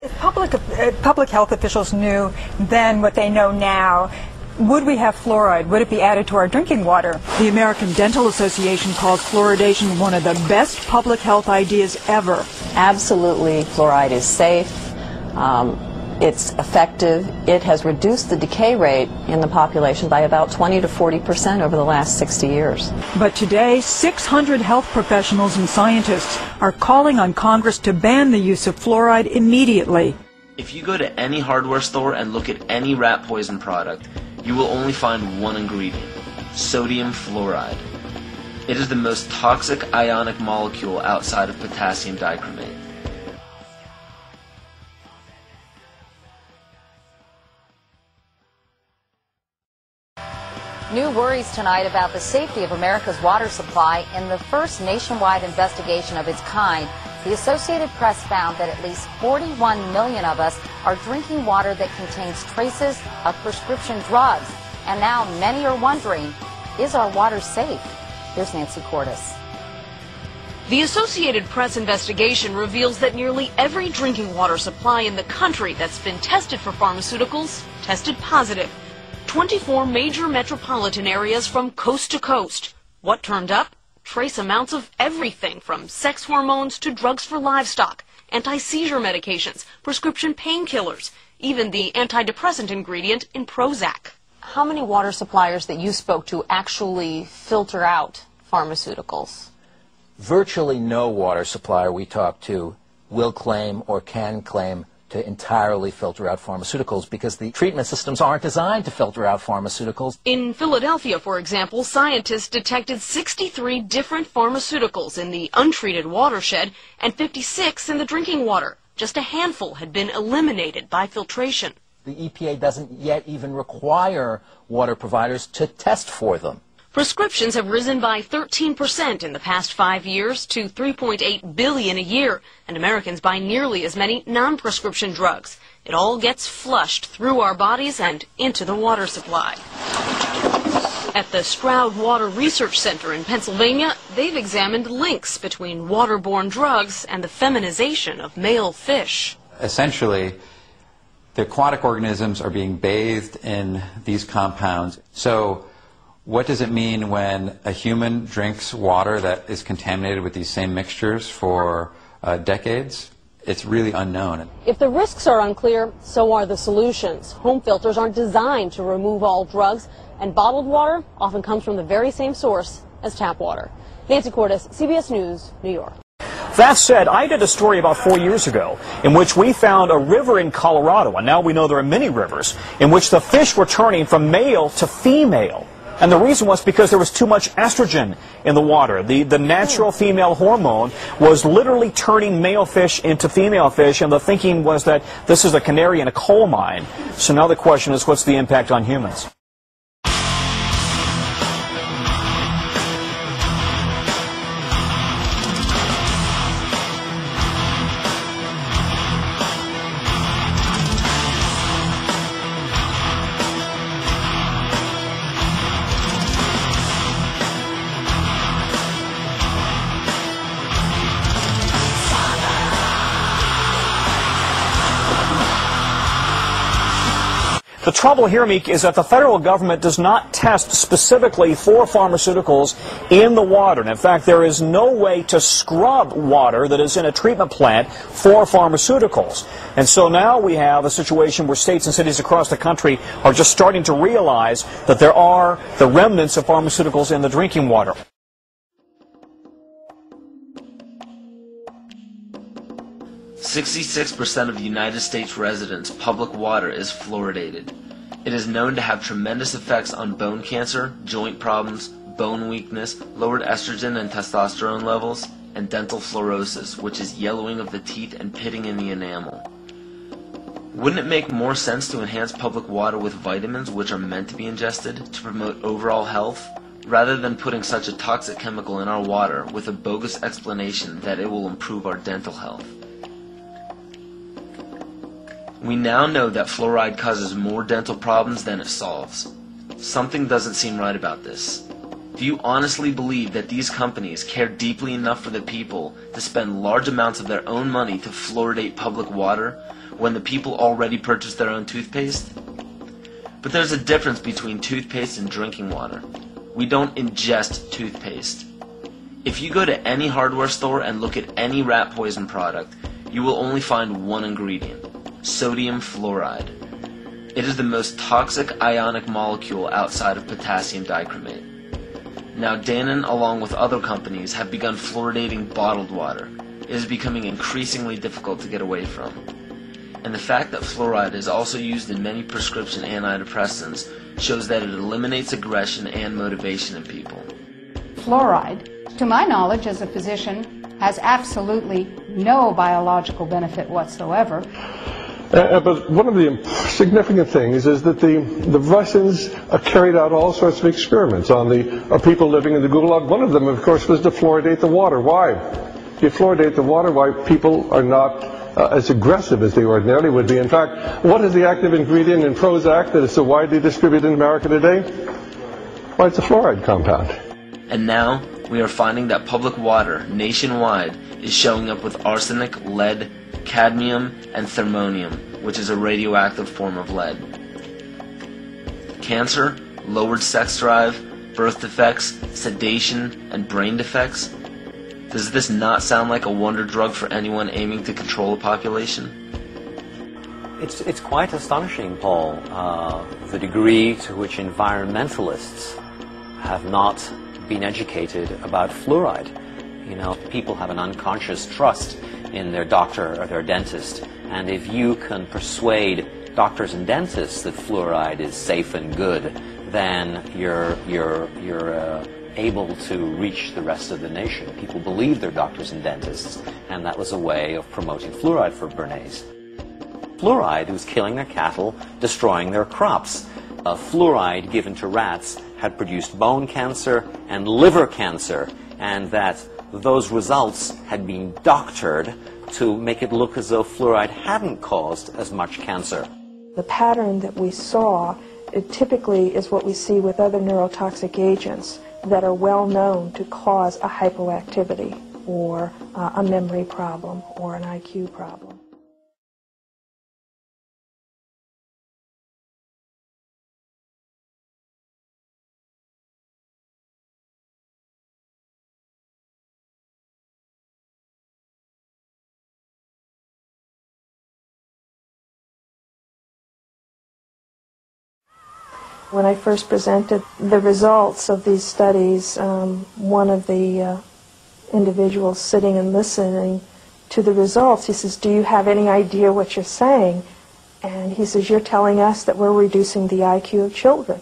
If public health officials knew then what they know now, would we have fluoride? Would it be added to our drinking water? The American Dental Association calls fluoridation one of the best public health ideas ever. Absolutely, fluoride is safe. It's effective. It has reduced the decay rate in the population by about 20 to 40% over the last 60 years. But today, 600 health professionals and scientists are calling on Congress to ban the use of fluoride immediately. If you go to any hardware store and look at any rat poison product, you will only find one ingredient: sodium fluoride. It is the most toxic ionic molecule outside of potassium dichromate. New worries tonight about the safety of America's water supply. In the first nationwide investigation of its kind, the Associated Press found that at least 41 million of us are drinking water that contains traces of prescription drugs. And now many are wondering, is our water safe? Here's Nancy Cordes. The Associated Press investigation reveals that nearly every drinking water supply in the country that's been tested for pharmaceuticals tested positive. 24 major metropolitan areas from coast to coast. What turned up? Trace amounts of everything from sex hormones to drugs for livestock, anti-seizure medications, prescription painkillers, even the antidepressant ingredient in Prozac. How many water suppliers that you spoke to actually filter out pharmaceuticals? Virtually no water supplier we talk to will claim or can claim to entirely filter out pharmaceuticals because the treatment systems aren't designed to filter out pharmaceuticals. In Philadelphia, for example, scientists detected 63 different pharmaceuticals in the untreated watershed and 56 in the drinking water. Just a handful had been eliminated by filtration. The EPA doesn't yet even require water providers to test for them. Prescriptions have risen by 13% in the past 5 years to 3.8 billion a year, and Americans buy nearly as many non-prescription drugs. It all gets flushed through our bodies and into the water supply. At the Stroud Water Research Center in Pennsylvania, they've examined links between waterborne drugs and the feminization of male fish. Essentially, the aquatic organisms are being bathed in these compounds. So what does it mean when a human drinks water that is contaminated with these same mixtures for decades? It's really unknown. If the risks are unclear, so are the solutions. Home filters aren't designed to remove all drugs, and bottled water often comes from the very same source as tap water. Nancy Cordes, CBS News, New York. That said, I did a story about 4 years ago in which we found a river in Colorado, and now we know there are many rivers, in which the fish were turning from male to female. And the reason was because there was too much estrogen in the water. The natural female hormone was literally turning male fish into female fish, and the thinking was that this is a canary in a coal mine. So now the question is, what's the impact on humans? The trouble here, Meek, is that the federal government does not test specifically for pharmaceuticals in the water. And in fact, there is no way to scrub water that is in a treatment plant for pharmaceuticals. And so now we have a situation where states and cities across the country are just starting to realize that there are the remnants of pharmaceuticals in the drinking water. .66% of United States residents' public water is fluoridated. It is known to have tremendous effects on bone cancer, joint problems, bone weakness, lowered estrogen and testosterone levels, and dental fluorosis, which is yellowing of the teeth and pitting in the enamel. Wouldn't it make more sense to enhance public water with vitamins which are meant to be ingested to promote overall health, rather than putting such a toxic chemical in our water with a bogus explanation that it will improve our dental health? We now know that fluoride causes more dental problems than it solves. Something doesn't seem right about this. Do you honestly believe that these companies care deeply enough for the people to spend large amounts of their own money to fluoridate public water, when the people already purchase their own toothpaste? But there's a difference between toothpaste and drinking water. We don't ingest toothpaste. If you go to any hardware store and look at any rat poison product, you will only find one ingredient: sodium fluoride. It is the most toxic ionic molecule outside of potassium dichromate. Now Dannon, along with other companies, have begun fluoridating bottled water. It is becoming increasingly difficult to get away from. And the fact that fluoride is also used in many prescription antidepressants shows that it eliminates aggression and motivation in people. Fluoride, to my knowledge as a physician, has absolutely no biological benefit whatsoever. But one of the significant things is that the Russians carried out all sorts of experiments on the people living in the Gulag. One of them, of course, was to fluoridate the water. Why? If you fluoridate the water, why people are not as aggressive as they ordinarily would be. In fact, what is the active ingredient in Prozac that is so widely distributed in America today? Why, it's a fluoride compound. And now, we are finding that public water nationwide is showing up with arsenic, lead, cadmium, and thermonium, which is a radioactive form of lead. Cancer, lowered sex drive, birth defects, sedation, and brain defects. Does this not sound like a wonder drug for anyone aiming to control a population? It's quite astonishing, Paul, the degree to which environmentalists have not been educated about fluoride. You know, people have an unconscious trust in their doctor or their dentist, and if you can persuade doctors and dentists that fluoride is safe and good, then you're able to reach the rest of the nation. People believe their doctors and dentists, and that was a way of promoting fluoride for Bernays. Fluoride was killing their cattle, destroying their crops. Fluoride given to rats had produced bone cancer and liver cancer, and that those results had been doctored to make it look as though fluoride hadn't caused as much cancer. The pattern that we saw, it typically is what we see with other neurotoxic agents that are well known to cause a hypoactivity or a memory problem or an IQ problem. When I first presented the results of these studies, one of the individuals sitting and listening to the results, he says, "Do you have any idea what you're saying?" And he says, "You're telling us that we're reducing the IQ of children."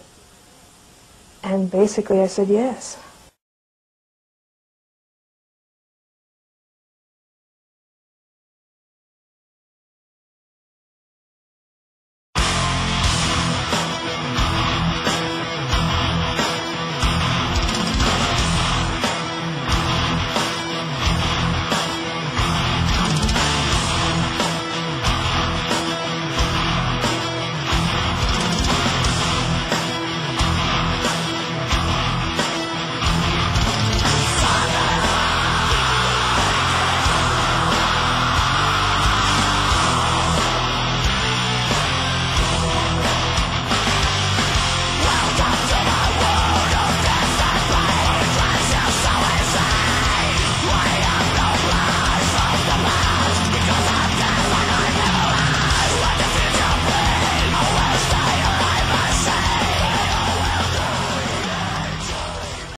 And basically I said, yes.